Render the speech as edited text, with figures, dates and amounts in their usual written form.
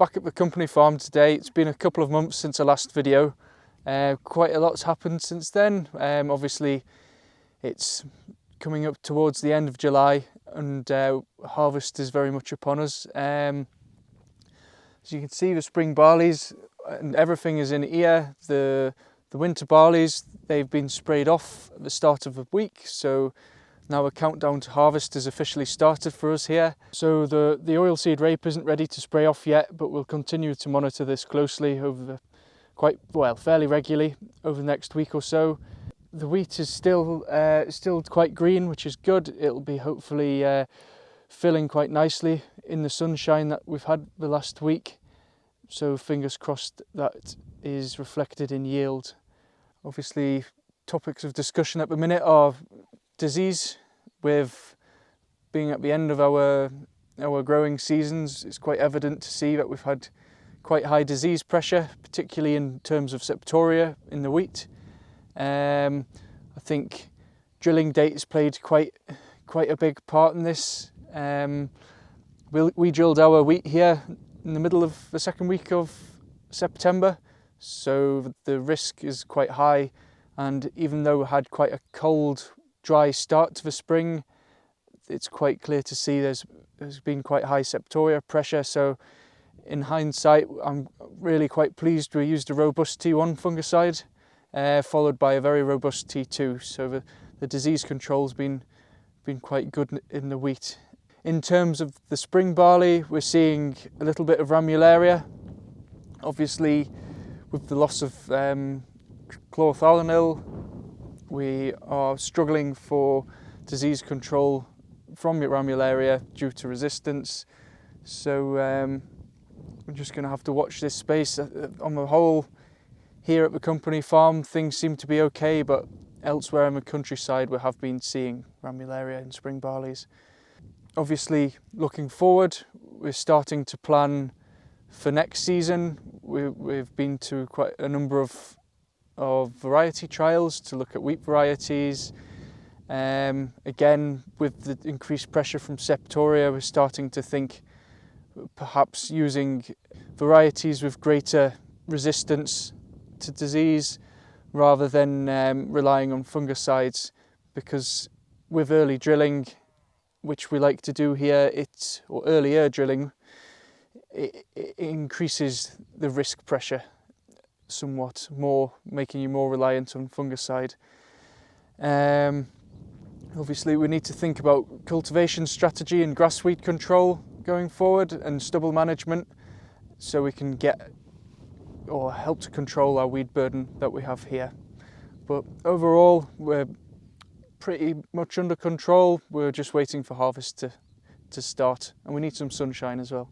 back at the company farm today. It's been a couple of months since the last video. Quite a lot's happened since then. Obviously it's coming up towards the end of July and harvest is very much upon us. As you can see, the spring barleys and everything is in ear. The winter barleys, they've been sprayed off at the start of the week, so now a countdown to harvest has officially started for us here. So the oilseed rape isn't ready to spray off yet, but we'll continue to monitor this closely over fairly regularly over the next week or so. The wheat is still quite green, which is good. It'll be hopefully filling quite nicely in the sunshine that we've had the last week. So fingers crossed that is reflected in yield. Obviously, topics of discussion at the minute are disease. With being at the end of our growing seasons, it's quite evident to see that we've had quite high disease pressure, particularly in terms of septoria in the wheat. I think drilling dates played quite a big part in this. We drilled our wheat here in the middle of the second week of September, so the risk is quite high, and even though we had quite a cold, dry start to the spring, it's quite clear to see there's been quite high septoria pressure. So in hindsight, I'm really quite pleased we used a robust T1 fungicide, followed by a very robust T2. So the disease control's been quite good in the wheat. In terms of the spring barley, we're seeing a little bit of ramularia. Obviously, with the loss of chlorothalonil, we are struggling for disease control from ramularia due to resistance. So we're just going to have to watch this space. On the whole, here at the company farm, things seem to be okay, but elsewhere in the countryside, we have been seeing ramularia in spring barleys. Obviously, looking forward, we're starting to plan for next season. We've been to quite a number of variety trials to look at wheat varieties. Again, with the increased pressure from septoria, we're starting to think perhaps using varieties with greater resistance to disease rather than relying on fungicides, because with early drilling, which we like to do here, or earlier drilling, it increases the risk pressure somewhat more, making you more reliant on fungicide. Obviously, we need to think about cultivation strategy and grass weed control going forward, and stubble management, so we can get or help to control our weed burden that we have here. But overall, we're pretty much under control. We're just waiting for harvest to start, and we need some sunshine as well.